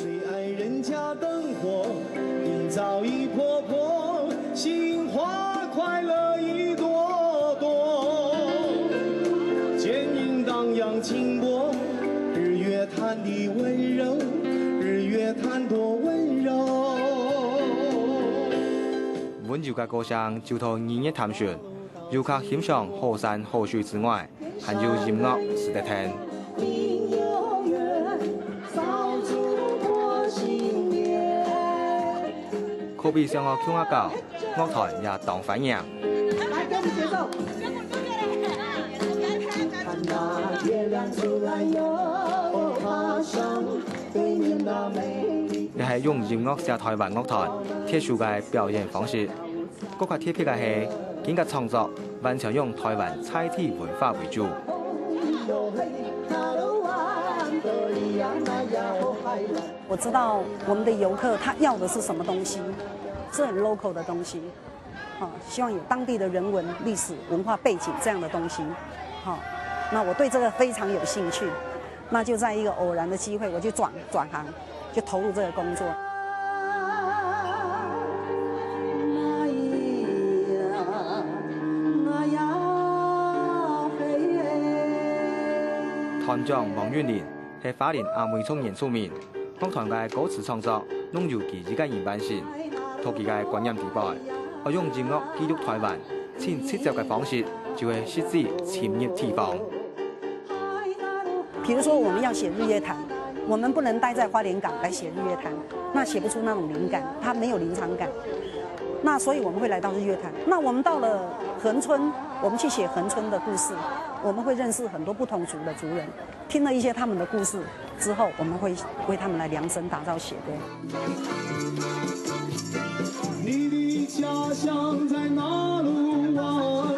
最爱人家灯火，营造一波波心花，快乐一朵朵。剑影荡漾轻波，日月潭的温柔，日月潭多温柔。温柔嘅歌聲就同音樂探尋，遊客欣賞好山好水之外，還有音樂值得聽。可比上個 Q 歌，樂團也當反應。來，跟我們節奏。看那月亮出來又爬上對面那美。亦係用音樂寫台灣樂團特殊嘅表演方式。嗰個特別嘅係，佢嘅創作完全用台灣在地文化為主。我知道我們的遊客他要的是什麼東西，是很 local 的東西，希望有當地的人文、歷史、文化背景這樣的東西，那我對這個非常有興趣，那就在一個偶然的機會，我就轉行，就投入這個工作。團長王韻蓮係花蓮阿梅涌原住民，樂團嘅歌詞創作融入自己嘅原版性，同佢嘅觀音地位，我用音樂記錄台灣，前七集嘅方式就會設置潛入地方。譬如說，我們要寫日月潭，我們不能待在花蓮港來寫日月潭，那寫不出那種靈感，它沒有臨場感。那所以我們會來到日月潭。那我們到了恆春，我們去寫恆春的故事，我們會認識很多不同族的族人，聽了一些他們的故事之後，我們會為他們來量身打造寫歌。你的家鄉在哪路灣？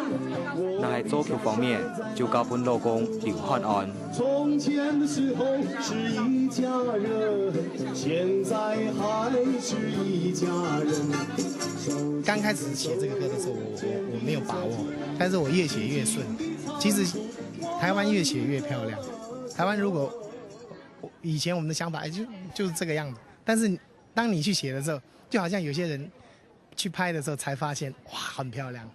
那喺作曲方面，就交本老公劉漢安。從前的時候是一家人，現在還是一家人。剛開始寫這個歌的時候，我沒有把握，但是我越寫越順。其實台灣越寫越漂亮。台灣如果以前我們的想法就是這個樣子，但是當你去寫的時候，就好像有些人去拍的時候才發現，哇，很漂亮。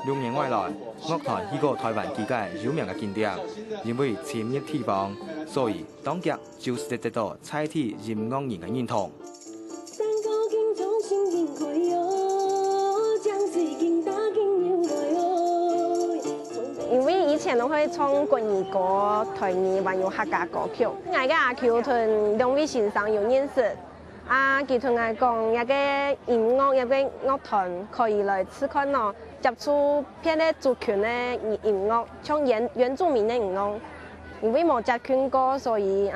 6年外來，樂團去過台灣幾個有名嘅景點，因為潛入地方，所以當日就是得到在地音樂人嘅認同。因為以前都會唱國語歌、台語還有客家歌曲，我嘅阿 Q 同兩位先生有認識，佢同我講一個音樂一個樂團可以來試看咯，接觸別的族群的音樂，唱原住民的音樂。因為冇接觸過，所以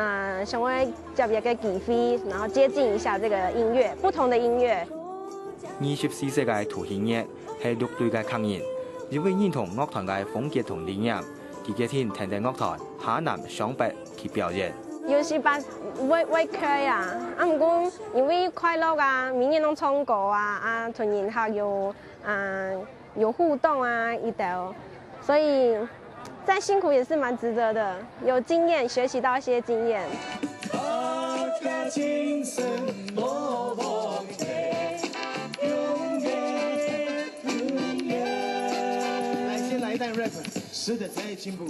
想要接一個機會，然後接近一下這個音樂，不同的音樂。24歲嘅涂顯業係6隊嘅抗人，因為認同樂團嘅風格同理念，佢決定聽樂團下南上北去表演。有時把委屈啊，唔過因為快樂啊，明年都唱歌啊，同人客有互動啊，一道，所以再辛苦也是蠻值得的，有經驗，學習到一些經驗。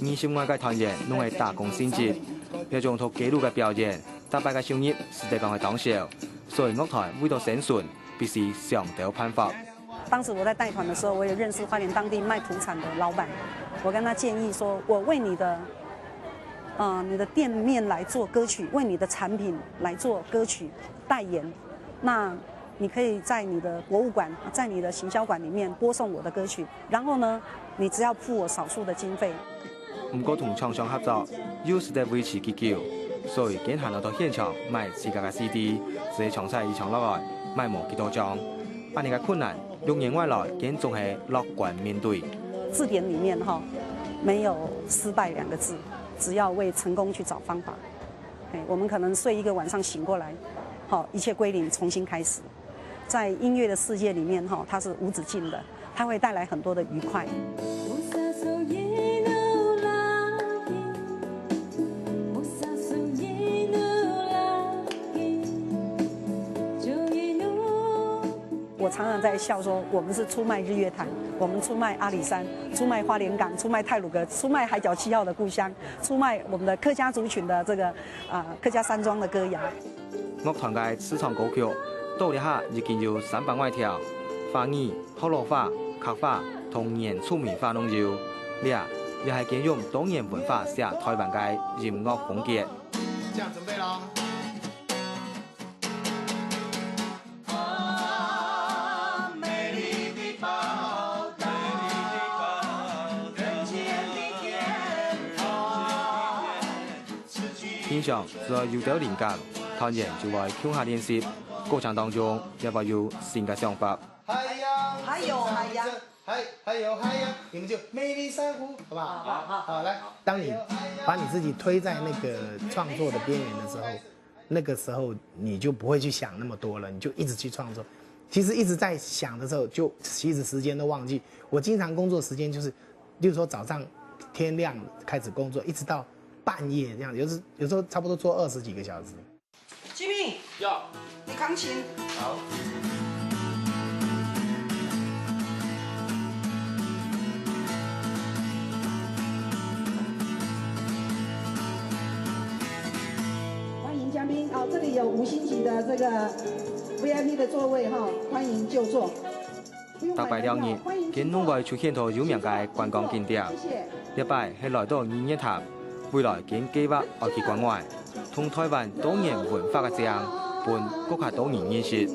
20外嘅團員攏係打工性質，有種同紀錄嘅表演，大擺嘅收入實際講係當少，所以樂團為咗生存，必須想到辦法。當時我在帶團的時候，我也認識花蓮當地賣土產的老闆，我跟他建議說，我為你的店面來做歌曲，為你的產品來做歌曲代言，那你可以在你的博物館，在你的行銷館裡面播送我的歌曲，然後呢，你只要付我少數的經費。唔過同廠商合作，要是得維持結構，所以經常到現場賣自家嘅 CD， 自己廠曬以廠落來賣冇幾多張。8年嘅困難，6年外來竟仲係樂觀面對。字典裡面沒有失敗2個字，只要為成功去找方法。我們可能睡一個晚上醒過來，一切歸零，重新開始。在音樂的世界裡面，它是無止境的，它會帶來很多的愉快。我常常在笑说，我们是出卖日月潭，我们出卖阿里山，出卖花莲港，出卖太鲁阁，出卖海角7号的故乡，出卖我们的客家族群的这个客家山庄的歌谣。乐团嘅私藏歌曲，到呢下已經有300萬條，華語、河洛話、客話同原住民話攏有。呢也係兼容多元文化寫台灣嘅音樂風格。這樣準備咯。平常只要有到靈感，當然就會跳下練習。過程當中也會有新嘅想法。還有，你們就美麗珊瑚，好不好？好，來。當你把你自己推在那個創作的邊緣的時候，那個時候你就不會去想那麼多了，你就一直去創作。其實一直在想的時候，就其實時間都忘記。我經常工作時間就是，例如說早上天亮開始工作，一直到半夜這樣，有時候差不多做20幾個小時。吉明，要你鋼琴。好。歡迎嘉賓哦，這裡有5星級的這個 VIP 的座位哈，歡迎就座。大拜2年，見攏會出現到有名嘅觀光景點。呢擺係來到日月潭，未來見計劃要去關懷，同台灣多元文化嘅這樣伴國家多元認識。